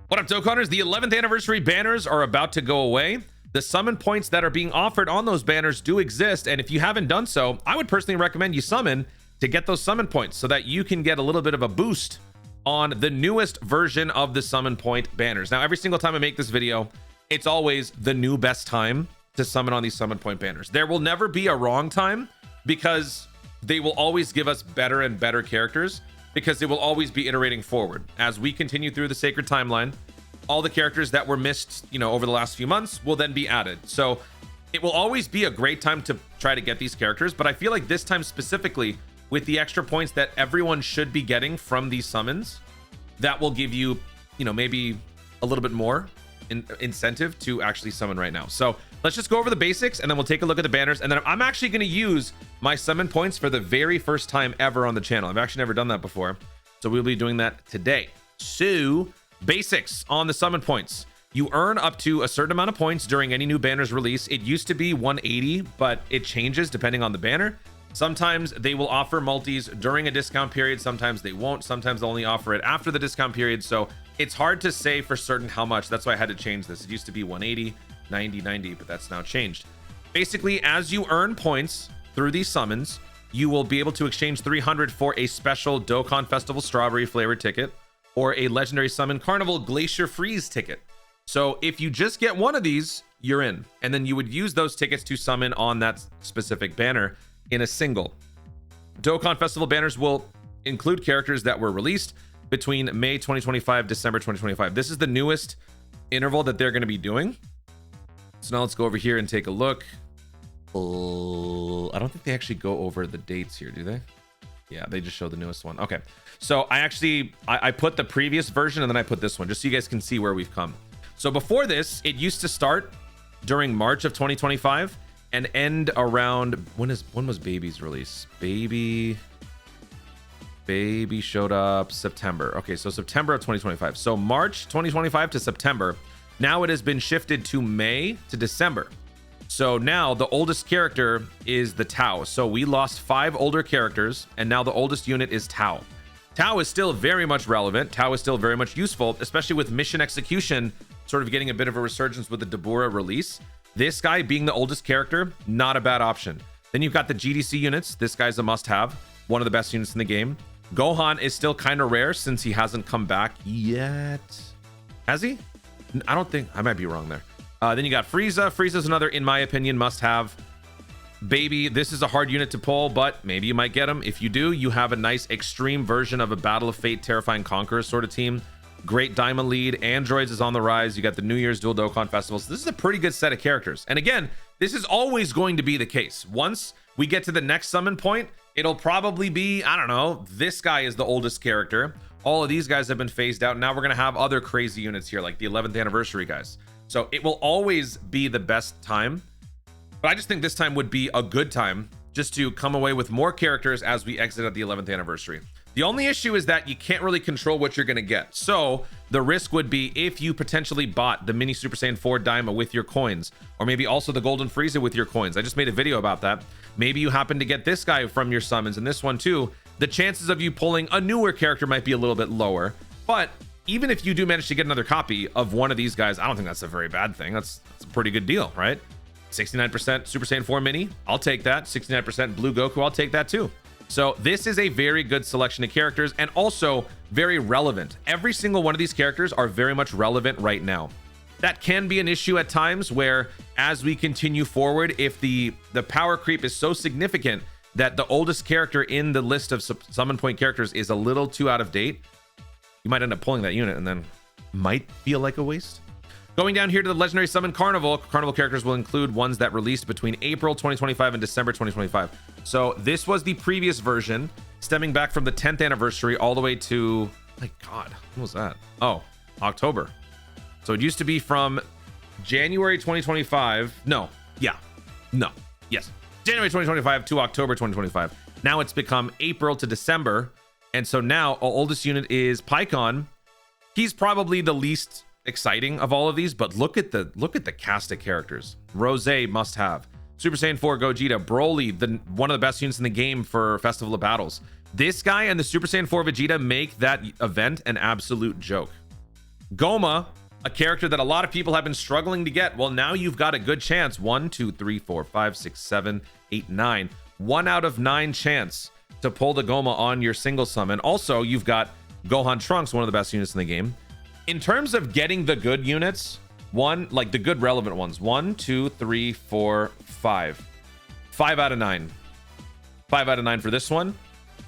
What up, Dokkanners? The 11th anniversary banners are about to go away. The summon points that are being offered on those banners do exist, and if you haven't done so, I would personally recommend you summon to get those summon points so that you can get a little bit of a boost on the newest version of the summon point banners. Now, every single time I make this video, it's always the new best time to summon on these summon point banners. There will never be a wrong time because they will always give us better and better characters, because they will always be iterating forward. As we continue through the sacred timeline, all the characters that were missed, over the last few months will then be added. So it will always be a great time to try to get these characters, but I feel like this time specifically, with the extra points that everyone should be getting from these summons, that will give you, maybe a little bit more incentive to actually summon right now. So let's just go over the basics and then we'll take a look at the banners, and then I'm actually going to use my summon points for the very first time ever on the channel. I've actually never done that before, so we'll be doing that today. So basics on the summon points: you earn up to a certain amount of points during any new banner's release. It used to be 180, but it changes depending on the banner. Sometimes they will offer multis during a discount period, sometimes they won't, sometimes they'll only offer it after the discount period, so it's hard to say for certain how much. That's why I had to change this. It used to be 180, 90, 90, but that's now changed. Basically, as you earn points through these summons, you will be able to exchange 300 for a special Dokkan Festival Strawberry flavored ticket or a legendary summon Carnival Glacier Freeze ticket. So if you just get one of these, you're in, and then you would use those tickets to summon on that specific banner in a single. Dokkan Festival banners will include characters that were released between May 2025, December 2025. This is the newest interval that they're going to be doing. So now let's go over here and take a look. I don't think they actually go over the dates here, do they? Yeah, they just show the newest one. Okay, so I put the previous version and then I put this one just so you guys can see where we've come. So before this, it used to start during March of 2025 and end around, when was Baby's release? Baby showed up September. Okay, so September of 2025. So March 2025 to September. Now it has been shifted to May to December. So now the oldest character is the Tau. So we lost 5 older characters, and now the oldest unit is Tau. Tau is still very much relevant. Tau is still very much useful, especially with mission execution sort of getting a bit of a resurgence with the Dabura release. This guy being the oldest character, not a bad option. Then you've got the GDC units. This guy's a must-have, one of the best units in the game. Gohan is still kind of rare since he hasn't come back yet. Has he? I don't think. I might be wrong there. Then you got Frieza. Frieza's another, in my opinion, must-have. Baby, this is a hard unit to pull, but maybe you might get him. If you do, you have a nice extreme version of a Battle of Fate, Terrifying Conqueror sort of team. Great Diamond lead. Androids is on the rise. You got the New Year's Dual Dokkan Festivals. This is a pretty good set of characters. And again, this is always going to be the case. Once we get to the next summon point, it'll probably be, I don't know, this guy is the oldest character. All of these guys have been phased out. Now we're going to have other crazy units here, like the 11th anniversary guys. So it will always be the best time. But I just think this time would be a good time just to come away with more characters as we exit at the 11th anniversary. The only issue is that you can't really control what you're going to get. So the risk would be if you potentially bought the mini Super Saiyan 4 Daima with your coins, or maybe also the Golden Frieza with your coins. I just made a video about that. Maybe you happen to get this guy from your summons and this one too. The chances of you pulling a newer character might be a little bit lower. But even if you do manage to get another copy of one of these guys, I don't think that's a very bad thing. That's a pretty good deal, right? 69% Super Saiyan 4 mini, I'll take that. 69% Blue Goku, I'll take that too. So this is a very good selection of characters, and also very relevant. Every single one of these characters are very much relevant right now. That can be an issue at times where, as we continue forward, if the power creep is so significant that the oldest character in the list of summon point characters is a little too out of date, you might end up pulling that unit and then might feel like a waste. Going down here to the legendary summon Carnival characters will include ones that released between April 2025 and December 2025. So this was the previous version, stemming back from the 10th anniversary all the way to, my God, when was that? Oh, October. So it used to be from January 2025. Yes. January 2025 to October 2025. Now it's become April to December. And so now our oldest unit is Pycon. He's probably the least exciting of all of these, but look at the cast of characters. Rose must have. Super Saiyan 4 Gogeta, Broly, one of the best units in the game for Festival of Battles. This guy and the Super Saiyan 4 Vegeta make that event an absolute joke. GOMAH, a character that a lot of people have been struggling to get. Well, now you've got a good chance. 1, 2, 3, 4, 5, 6, 7, 8, 9. 1 out of 9 chance to pull the GOMAH on your single summon. Also, you've got Gohan Trunks, one of the best units in the game. In terms of getting the good units, like the good relevant ones, 1, 2, 3, 4, 5. 5 out of 9. 5 out of 9 for this one.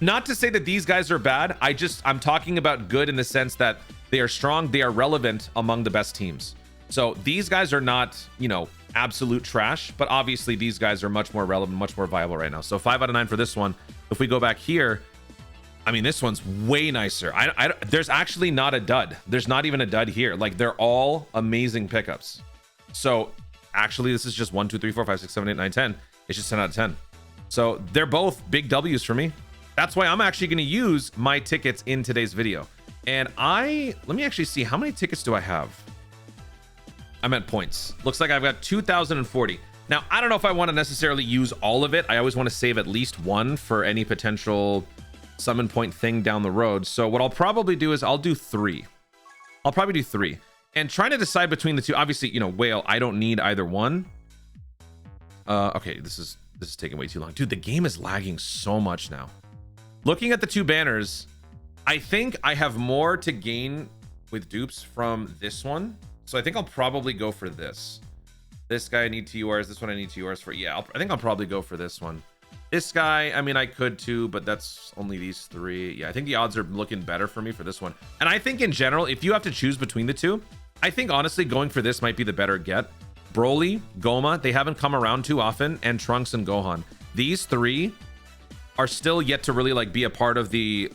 Not to say that these guys are bad. I'm talking about good in the sense that they are strong. They are relevant among the best teams. So these guys are not, you know, absolute trash, but obviously these guys are much more relevant, much more viable right now. So 5 out of 9 for this one. If we go back here, I mean, this one's way nicer. There's actually not a dud. There's not even a dud here. Like, they're all amazing pickups. So actually, this is just 1, 2, 3, 4, 5, 6, 7, 8, 9, 10. It's just 10 out of 10. So they're both big W's for me. That's why I'm actually going to use my tickets in today's video. And let me actually see, how many tickets do I have? I meant points. Looks like I've got 2,040. Now, I don't know if I want to necessarily use all of it. I always want to save at least one for any potential summon point thing down the road. So what I'll probably do is I'll do 3. I'll probably do 3. And trying to decide between the two, obviously, you know, Whale, I don't need either one. Okay, this is taking way too long. Dude, the game is lagging so much now. Looking at the two banners, I think I have more to gain with dupes from this one. So I think I'll probably go for this. This guy I need TURs. This one I need TURs for. Yeah, I think I'll probably go for this one. This guy, I mean, I could too, but that's only these 3. Yeah, I think the odds are looking better for me for this one. And I think in general, if you have to choose between the two, I think honestly going for this might be the better get. BROLY, GOMAH, they haven't come around too often, and Trunks and Gohan. These 3 are still yet to really like be a part of the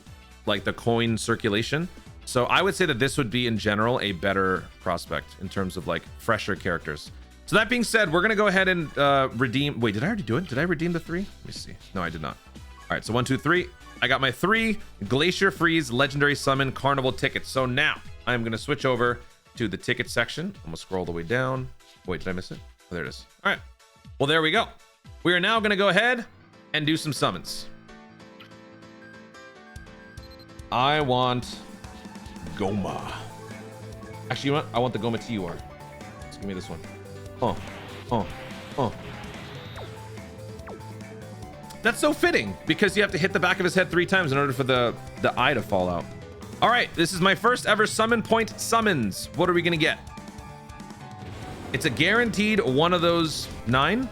coin circulation. So I would say that this would be in general a better prospect in terms of like fresher characters. So that being said, we're gonna go ahead and redeem. Wait, did I already do it? Did I redeem the 3? Let me see. No, I did not. All right, so 1, 2, 3. I got my 3 Glacier Freeze Legendary Summon Carnival tickets. So now I'm gonna switch over to the ticket section. I'm gonna scroll the way down. Wait, did I miss it? Oh, there it is. All right. Well, there we go. We are now gonna go ahead and do some summons. I want GOMAH. Actually, you know what? I want the GOMAH TUR. Just give me this one. That's so fitting because you have to hit the back of his head 3 times in order for the eye to fall out. All right, this is my first ever summon point summons. What are we gonna get? It's a guaranteed one of those 9.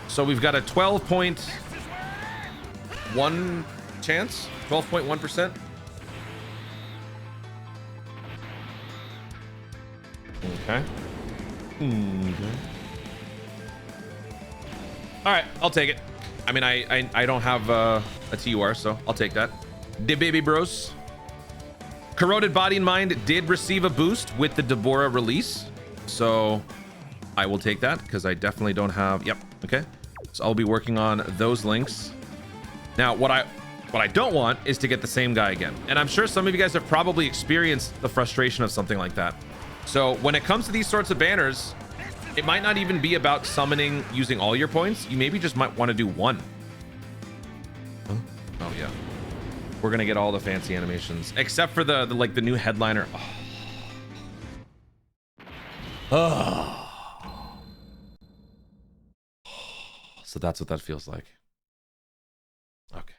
So we've got a 12.1 chance, 12.1%. Okay. All right, I'll take it. I mean, I don't have a TUR, so I'll take that. The baby bros. Corroded Body and Mind did receive a boost with the Deborah release, so I will take that because I definitely don't have. Yep. Okay. So I'll be working on those links. Now, what I don't want is to get the same guy again, and I'm sure some of you guys have probably experienced the frustration of something like that. So when it comes to these sorts of banners, it might not even be about summoning using all your points. You maybe just might want to do 1. Huh? Oh yeah, we're gonna get all the fancy animations except for the new headliner. Oh. So that's what that feels like. Okay,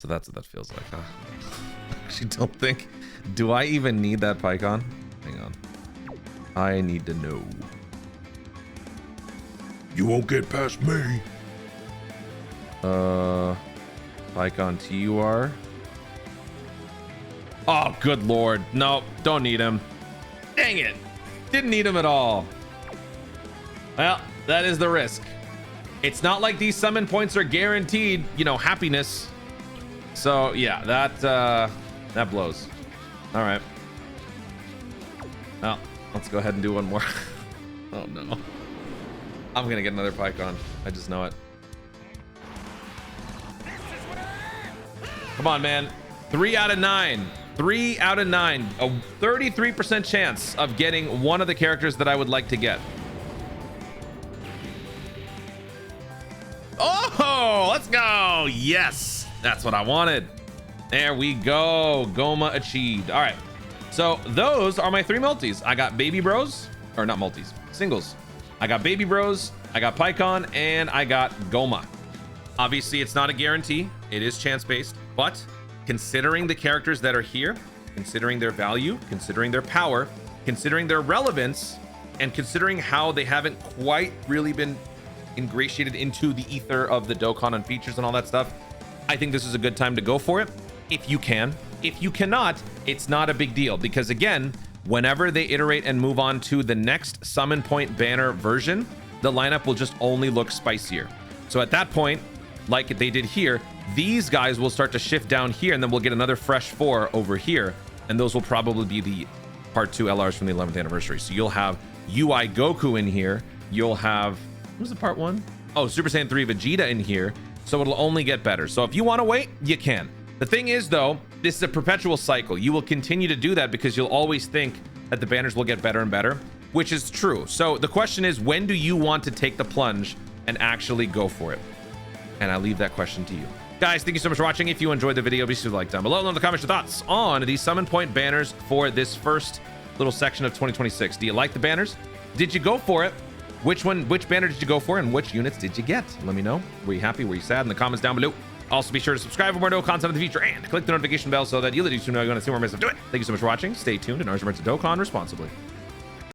so that's what that feels like, huh? I actually don't think. Do I even need that PyCon? Hang on. I need to know. You won't get past me. PyCon TUR. Oh, good lord. No, don't need him. Dang it. Didn't need him at all. Well, that is the risk. It's not like these summon points are guaranteed, you know, happiness. So yeah, that blows. All right. Well, let's go ahead and do one more. Oh no. I'm gonna get another PyCon. I just know it. Come on, man. 3 out of 9. 3 out of 9. A 33% chance of getting one of the characters that I would like to get. Oh, let's go. Yes, that's what I wanted. There we go. GOMAH achieved. All right. So those are my 3 multis. I got Baby Bros, or not multis, singles. I got Baby Bros, I got PyCon, and I got GOMAH. Obviously, it's not a guarantee. It is chance-based, but considering the characters that are here, considering their value, considering their power, considering their relevance, and considering how they haven't quite really been ingratiated into the ether of the Dokkan and features and all that stuff, I think this is a good time to go for it if you can. If you cannot, it's not a big deal, because again, whenever they iterate and move on to the next summon point banner version, the lineup will just only look spicier. So at that point, like they did here, these guys will start to shift down here, and then we'll get another fresh 4 over here, and those will probably be the part 2 LRs from the 11th anniversary. So you'll have UI Goku in here, you'll have, what was the part 1? Oh, Super Saiyan 3 Vegeta in here, so it'll only get better. So if you want to wait, you can. The thing is, though, this is a perpetual cycle. You will continue to do that because you'll always think that the banners will get better and better, which is true. So the question is, when do you want to take the plunge and actually go for it? And I leave that question to you. Guys, thank you so much for watching. If you enjoyed the video, be sure to like down below and in the comments your thoughts on these summon point banners for this first little section of 2026. Do you like the banners? Did you go for it? Which banner did you go for, and which units did you get? Let me know. Were you happy? Were you sad? In the comments down below. Also, be sure to subscribe for more Dokkan content in the future and click the notification bell so that you'll know you want to see more of my stuff. Do it. Thank you so much for watching. Stay tuned, and remember to Dokkan responsibly.